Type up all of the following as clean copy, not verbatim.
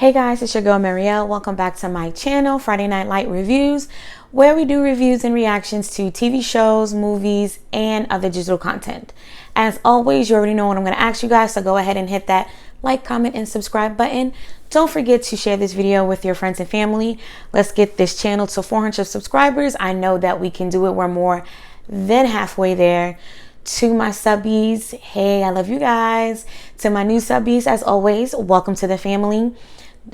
Hey guys, it's your girl Marielle. Welcome back to my channel, Friday Night Light Reviews, where we do reviews and reactions to TV shows, movies, and other digital content. As always, you already know what I'm going to ask you guys, so go ahead and hit that like, comment, and subscribe button. Don't forget to share this video with your friends and family. Let's get this channel to 400 subscribers. I know that we can do it. We're more than halfway there. To my subbies, hey, I love you guys. To my new subbies, as always, welcome to the family.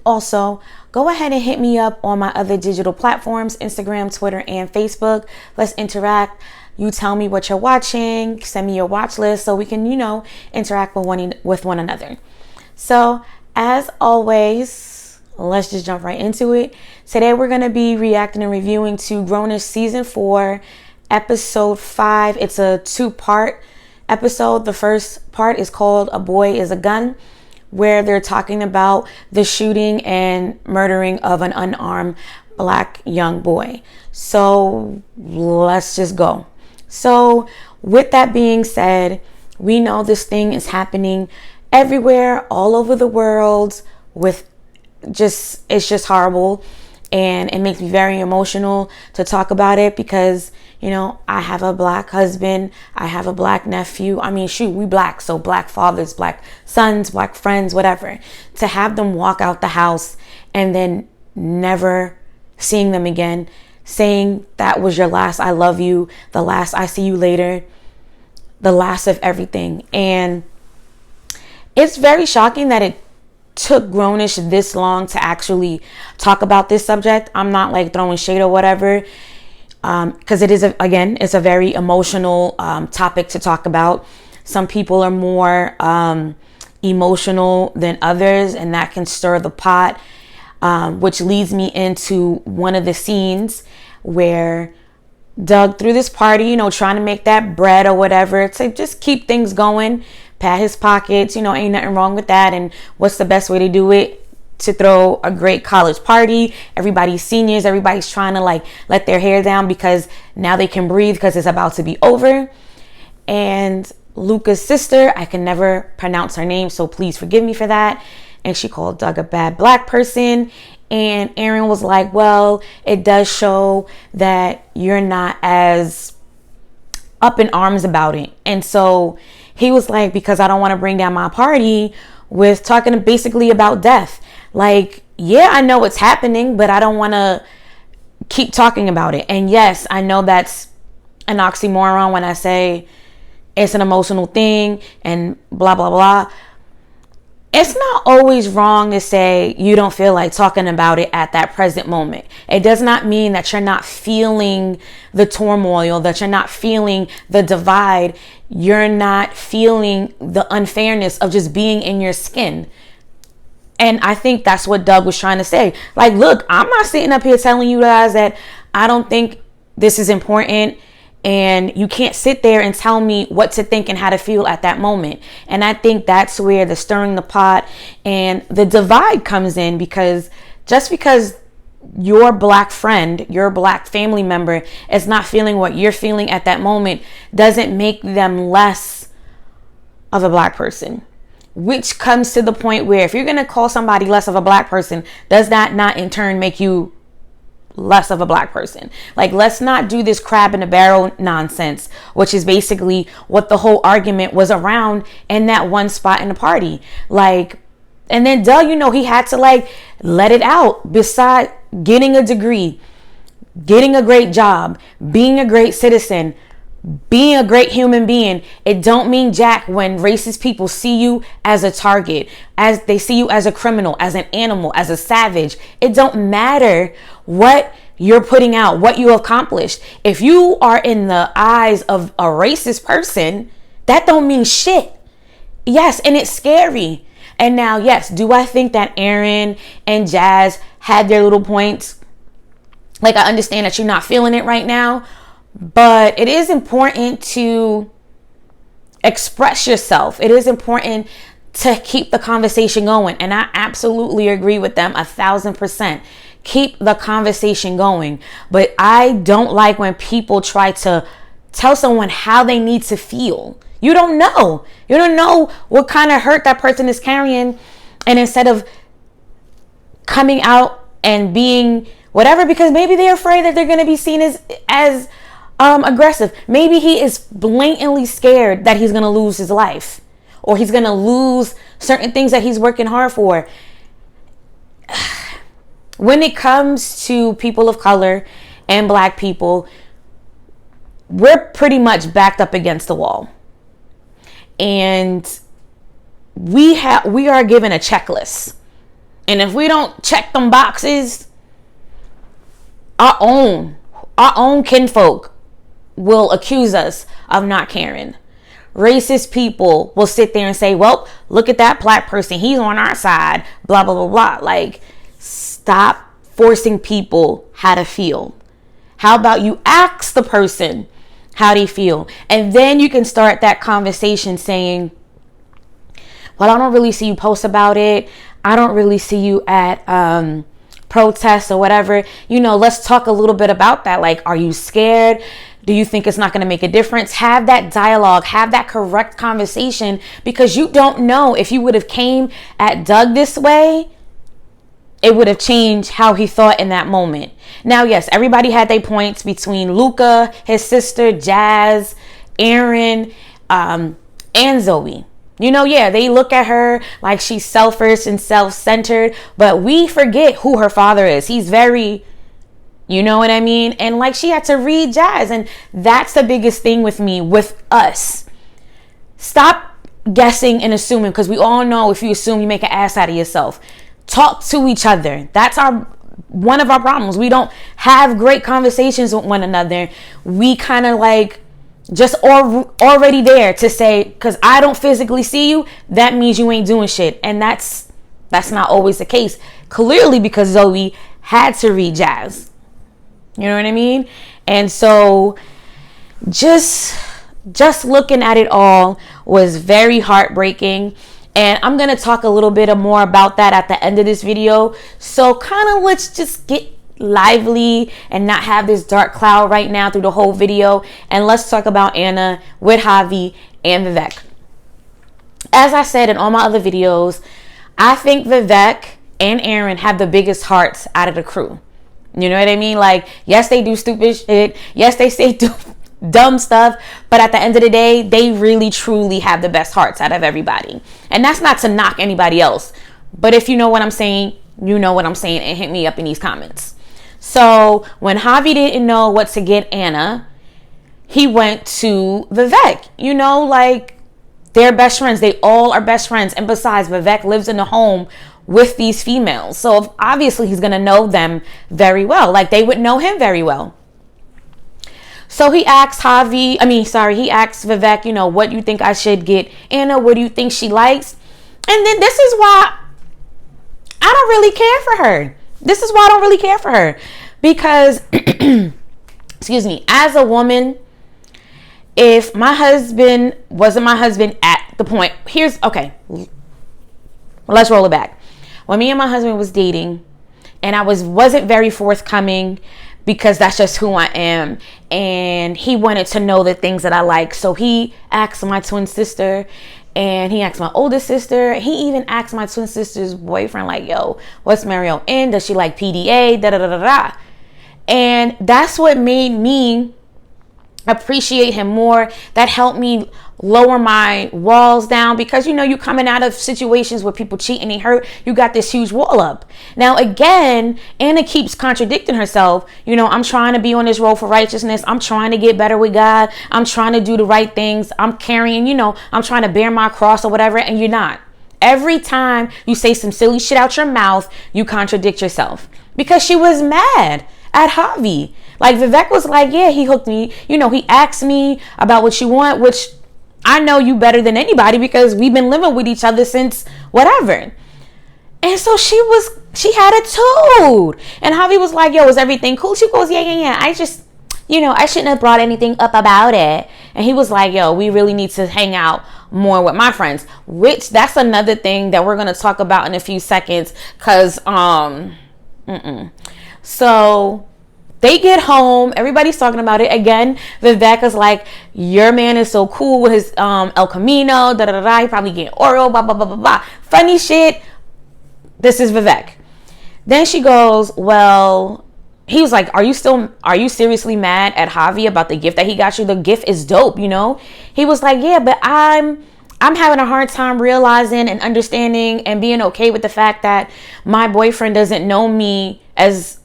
Also, go ahead and hit me up on my other digital platforms, Instagram, Twitter, and Facebook. Let's interact. You tell me what you're watching, send me your watch list so we can, interact with one another. So, as always, let's just jump right into it. Today, we're going to be reacting and reviewing to Grownish Season 4, Episode 5. It's a two-part episode. The first part is called A Boy is a Gun, where they're talking about the shooting and murdering of an unarmed black young boy. So let's just go. So with that being said, we know this thing is happening everywhere, all over the world. It's just horrible. And it makes me very emotional to talk about it because, I have a black husband. I have a black nephew. I mean, shoot, we black. So black fathers, black sons, black friends, whatever. To have them walk out the house and then never seeing them again, saying that was your last I love you, the last I see you later, the last of everything. And it's very shocking that it took Grownish this long to actually talk about this subject. I'm not like throwing shade or whatever, because it's a very emotional topic to talk about. Some people are more emotional than others, and that can stir the pot, which leads me into one of the scenes where Doug threw this party, trying to make that bread or whatever to just keep things going, pat his pockets, ain't nothing wrong with that. And what's the best way to do it? To throw a great college party. Everybody's seniors, everybody's trying to let their hair down because now they can breathe because it's about to be over. And Luca's sister, I can never pronounce her name, so please forgive me for that. And she called Doug a bad black person. And Aaron was like, well, it does show that you're not as up in arms about it. And so he was like, because I don't want to bring down my party with talking basically about death. Yeah, I know it's happening, but I don't want to keep talking about it. And yes, I know that's an oxymoron when I say it's an emotional thing and blah, blah, blah. It's not always wrong to say you don't feel like talking about it at that present moment. It does not mean that you're not feeling the turmoil, that you're not feeling the divide. You're not feeling the unfairness of just being in your skin. And I think that's what Doug was trying to say. Look, I'm not sitting up here telling you guys that I don't think this is important. And you can't sit there and tell me what to think and how to feel at that moment. And I think that's where the stirring the pot and the divide comes in, because just because your black friend, your black family member is not feeling what you're feeling at that moment doesn't make them less of a black person. Which comes to the point where if you're going to call somebody less of a black person, does that not in turn make you less of a black person? Let's not do this crab in the barrel nonsense, which is basically what the whole argument was around in that one spot in the party. And then Doug, he had to let it out. Beside getting a degree, getting a great job, being a great citizen, being a great human being, it don't mean jack when racist people see you as a target, as they see you as a criminal, as an animal, as a savage. It don't matter what you're putting out, what you accomplished. If you are in the eyes of a racist person, that don't mean shit. Yes, and it's scary. And now, yes, do I think that Aaron and Jazz had their little points? I understand that you're not feeling it right now, but it is important to express yourself. It is important to keep the conversation going. And I absolutely agree with them 1,000%. Keep the conversation going. But I don't like when people try to tell someone how they need to feel. You don't know. You don't know what kind of hurt that person is carrying. And instead of coming out and being whatever, because maybe they're afraid that they're going to be seen as aggressive. Maybe he is blatantly scared that he's going to lose his life, or he's going to lose certain things that he's working hard for. When it comes to people of color and black people, we're pretty much backed up against the wall. And we are given a checklist. And if we don't check them boxes, our own kinfolk will accuse us of not caring. Racist people will sit there and say, well, look at that black person, he's on our side, blah, blah, blah, blah. Like, stop forcing people how to feel. How about you ask the person how they feel? And then you can start that conversation saying, well, I don't really see you post about it. I don't really see you at protests or whatever. Let's talk a little bit about that. Like, are you scared? Do you think it's not going to make a difference? Have that dialogue, have that correct conversation, because you don't know if you would have came at Doug this way, it would have changed how he thought in that moment. Now, yes, everybody had their points between Luca, his sister, Jazz, Aaron, and Zoe. They look at her like she's selfish and self-centered, but we forget who her father is. He's very, you know what I mean? And like, she had to read Jazz, and that's the biggest thing with me, with us. Stop guessing and assuming, because we all know if you assume, you make an ass out of yourself. Talk to each other. That's one of our problems. We don't have great conversations with one another. We kind of like just already there to say, because I don't physically see you, that means you ain't doing shit. And that's not always the case. Clearly, because Zoe had to read Jazz. You know what I mean? And so just looking at it all was very heartbreaking. And I'm going to talk a little bit more about that at the end of this video. So kind of let's just get lively and not have this dark cloud right now through the whole video. And let's talk about Anna with Javi and Vivek. As I said in all my other videos, I think Vivek and Aaron have the biggest hearts out of the crew. You know what I mean? Like, yes, they do stupid shit. Yes, they say dumb stuff, but at the end of the day, they really truly have the best hearts out of everybody. And that's not to knock anybody else, but if you know what I'm saying, you know what I'm saying, and hit me up in these comments. So when Javi didn't know what to get Anna, he went to Vivek. Like, they're best friends. They all are best friends. And besides, Vivek lives in the home with these females, so obviously he's gonna know them very well. Like, they would know him very well. So he asked Vivek, what do you think I should get Anna? What do you think she likes? And then this is why I don't really care for her. Because, excuse me, as a woman, if my husband wasn't my husband at the point, let's roll it back. When me and my husband was dating, and I wasn't very forthcoming, because that's just who I am, and he wanted to know the things that I like. So he asked my twin sister, and he asked my oldest sister. He even asked my twin sister's boyfriend, like, yo, what's Mario in? Does she like PDA? Da da da da da. And that's what made me appreciate him more. That helped me lower my walls down, because you coming out of situations where people cheat and they hurt, you got this huge wall up. Now again, Anna keeps contradicting herself. I'm trying to be on this road for righteousness. I'm trying to get better with God. I'm trying to do the right things. I'm carrying, I'm trying to bear my cross or whatever, and you're not. Every time you say some silly shit out your mouth, you contradict yourself. Because she was mad at Javi. Like, Vivek was like, yeah, he hooked me. He asked me about what you want, which I know you better than anybody, because we've been living with each other since whatever. And so she had a toad. And Javi was like, yo, is everything cool? She goes, yeah. I just, I shouldn't have brought anything up about it. And he was like, yo, we really need to hang out more with my friends, which that's another thing that we're going to talk about in a few seconds. Cause, So they get home, everybody's talking about it. Again, Vivek is like, your man is so cool with his El Camino, da da da. He probably getting Oreo, blah blah blah blah blah. Funny shit. This is Vivek. Then she goes, well, he was like, are you seriously mad at Javi about the gift that he got you? The gift is dope, you know? He was like, yeah, but I'm having a hard time realizing and understanding and being okay with the fact that my boyfriend doesn't know me as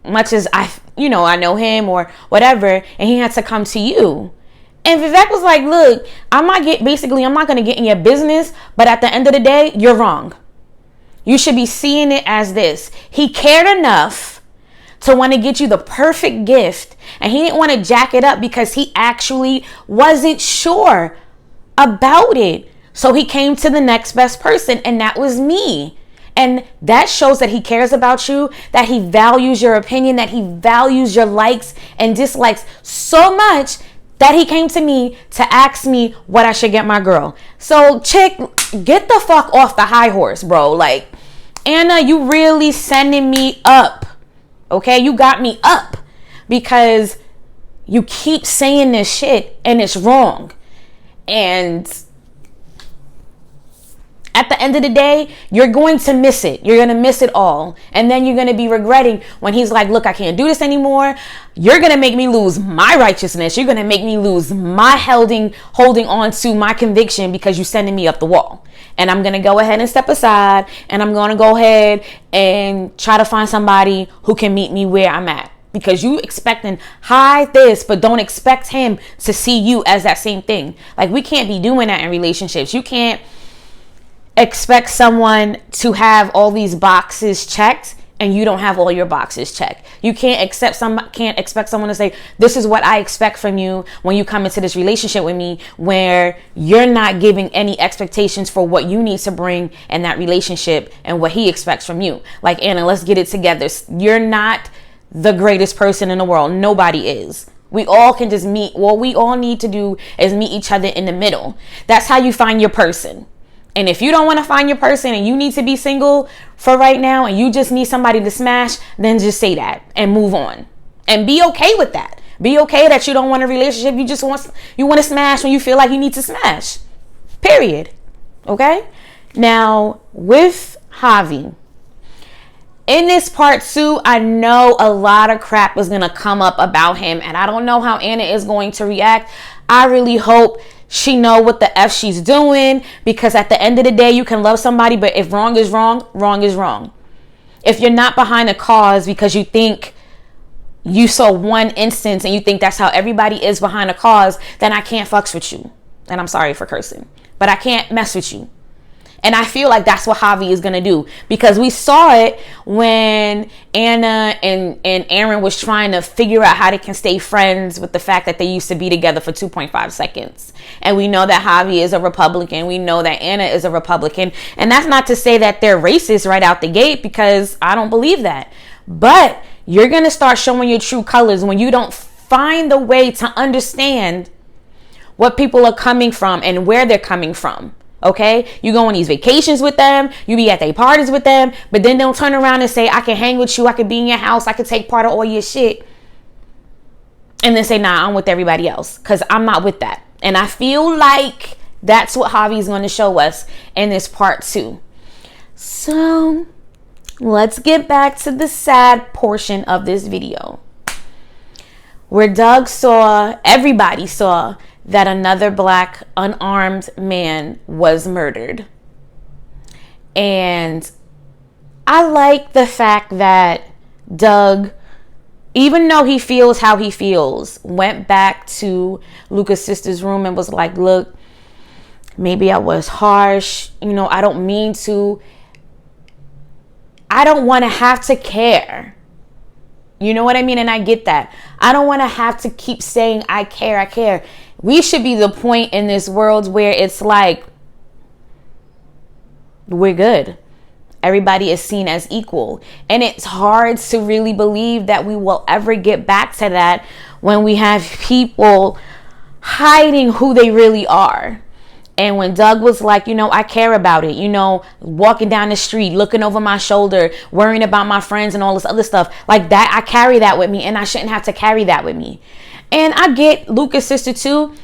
much as I know him or whatever, and he had to come to you. And Vivek was like, look, I'm not going to get in your business, but at the end of the day, you're wrong. You should be seeing it as this. He cared enough to want to get you the perfect gift, and he didn't want to jack it up because he actually wasn't sure about it. So he came to the next best person, and that was me. And that shows that he cares about you, that he values your opinion, that he values your likes and dislikes so much that he came to me to ask me what I should get my girl. So, chick, get the fuck off the high horse, bro. Like, Anna, you really sending me up. Okay? You got me up because you keep saying this shit and it's wrong. And at the end of the day, you're going to miss it. You're going to miss it all. And then you're going to be regretting when he's like, look, I can't do this anymore. You're going to make me lose my righteousness. You're going to make me lose my holding on to my conviction because you're sending me up the wall. And I'm going to go ahead and step aside. And I'm going to go ahead and try to find somebody who can meet me where I'm at. Because you expecting hide this, but don't expect him to see you as that same thing. Like, we can't be doing that in relationships. You can't expect someone to have all these boxes checked and you don't have all your boxes checked. You can't expect someone to say, this is what I expect from you when you come into this relationship with me, where you're not giving any expectations for what you need to bring in that relationship and what he expects from you. Like, Anna, let's get it together. You're not the greatest person in the world. Nobody is. We all can just meet. What we all need to do is meet each other in the middle. That's how you find your person. And if you don't want to find your person and you need to be single for right now and you just need somebody to smash, then just say that and move on. And be okay with that. Be okay that you don't want a relationship. You want to smash when you feel like you need to smash. Period. Okay? Now, with Javi, in this part 2, I know a lot of crap is going to come up about him. And I don't know how Anna is going to react. I really hope she know what the F she's doing, because at the end of the day, you can love somebody, but if wrong is wrong, wrong is wrong. If you're not behind a cause because you think you saw one instance and you think that's how everybody is behind a cause, then I can't fucks with you. And I'm sorry for cursing, but I can't mess with you. And I feel like that's what Javi is going to do, because we saw it when Anna and Aaron was trying to figure out how they can stay friends with the fact that they used to be together for 2.5 seconds. And we know that Javi is a Republican. We know that Anna is a Republican. And that's not to say that they're racist right out the gate, because I don't believe that. But you're going to start showing your true colors when you don't find the way to understand what people are coming from and where they're coming from. Okay, you go on these vacations with them, you be at their parties with them, but then don't turn around and say, I can hang with you, I can be in your house, I can take part of all your shit, and then say, nah, I'm with everybody else, because I'm not with that. And I feel like that's what Javi's going to show us in this part 2. So let's get back to the sad portion of this video, where everybody saw that another black unarmed man was murdered. And I like the fact that Doug, even though he feels how he feels, went back to Luca's sister's room and was like, look, maybe I was harsh. I don't mean to. I don't want to have to care. You know what I mean? And I get that. I don't want to have to keep saying I care. We should be the point in this world where it's like, we're good. Everybody is seen as equal. And it's hard to really believe that we will ever get back to that when we have people hiding who they really are. And when Doug was like, I care about it, walking down the street, looking over my shoulder, worrying about my friends and all this other stuff like that, I carry that with me, and I shouldn't have to carry that with me. And I get Luca's sister too.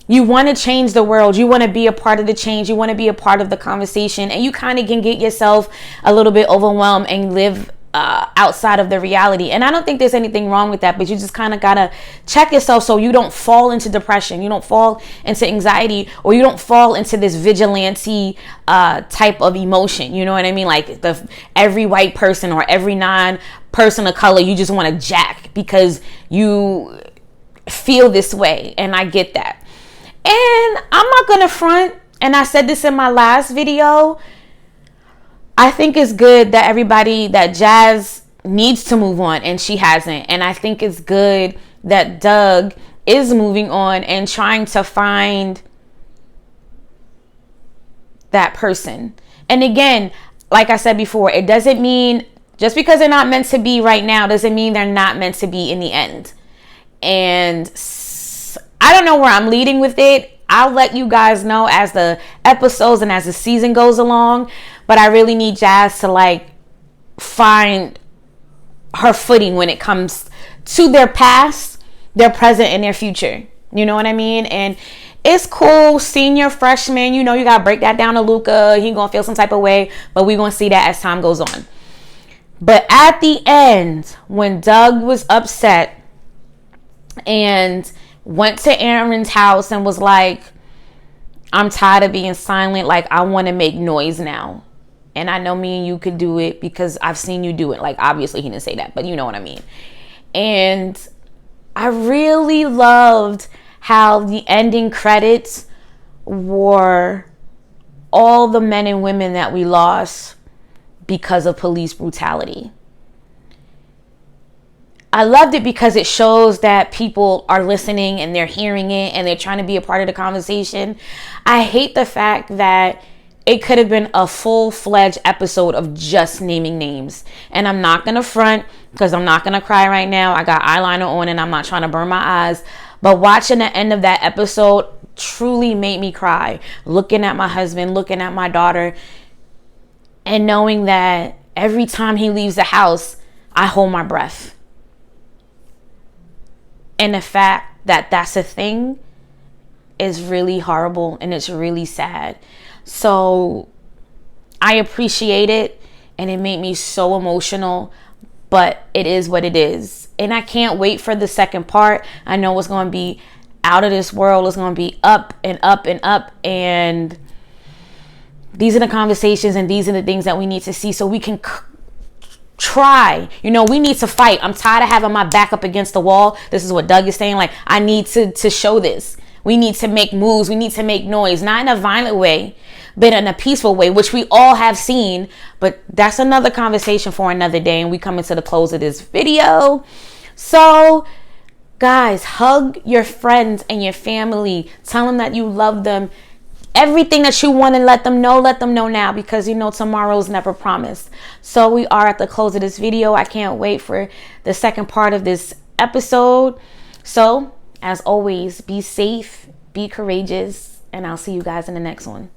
You want to change the world. You want to be a part of the change. You want to be a part of the conversation. And you kind of can get yourself a little bit overwhelmed and live outside of the reality. And I don't think there's anything wrong with that, but you just kind of gotta check yourself so you don't fall into depression, you don't fall into anxiety, or you don't fall into this vigilante type of emotion. You know what I mean? Like every white person or every non-person of color, you just want to jack because you feel this way. And I get that. And I'm not gonna front, and I said this in my last video, I think it's good that Jazz needs to move on and she hasn't. And I think it's good that Doug is moving on and trying to find that person. And again, like I said before, it doesn't mean just because they're not meant to be right now doesn't mean they're not meant to be in the end. And I don't know where I'm leading with it. I'll let you guys know as the episodes and as the season goes along. But I really need Jazz to like find her footing when it comes to their past, their present, and their future. You know what I mean? And it's cool, senior, freshman. You know, you got to break that down to Luca. He going to feel some type of way. But we're going to see that as time goes on. But at the end, when Doug was upset and went to Aaron's house and was like, I'm tired of being silent. Like, I want to make noise now. And I know me and you could do it because I've seen you do it. Like, obviously he didn't say that, but you know what I mean. And I really loved how the ending credits were all the men and women that we lost because of police brutality. I loved it because it shows that people are listening and they're hearing it and they're trying to be a part of the conversation. I hate the fact that it could have been a full-fledged episode of just naming names. And I'm not going to front because I'm not going to cry right now. I got eyeliner on and I'm not trying to burn my eyes. But watching the end of that episode truly made me cry. Looking at my husband, looking at my daughter, and knowing that every time he leaves the house, I hold my breath. And the fact that that's a thing is really horrible and it's really sad. So I appreciate it and it made me so emotional, but it is what it is. And I can't wait for the second part. I know it's going to be out of this world. It's going to be up and up and up. And these are the conversations and these are the things that we need to see so we can try. You know, we need to fight. I'm tired of having my back up against the wall. This is what Doug is saying. Like, I need to show this. We need to make moves. We need to make noise, not in a violent way, but in a peaceful way, which we all have seen. But that's another conversation for another day. And we come into the close of this video. So, guys, hug your friends and your family. Tell them that you love them. Everything that you want to let them know now, because you know tomorrow's never promised. So we are at the close of this video. I can't wait for the second part of this episode. So, as always, be safe, be courageous, and I'll see you guys in the next one.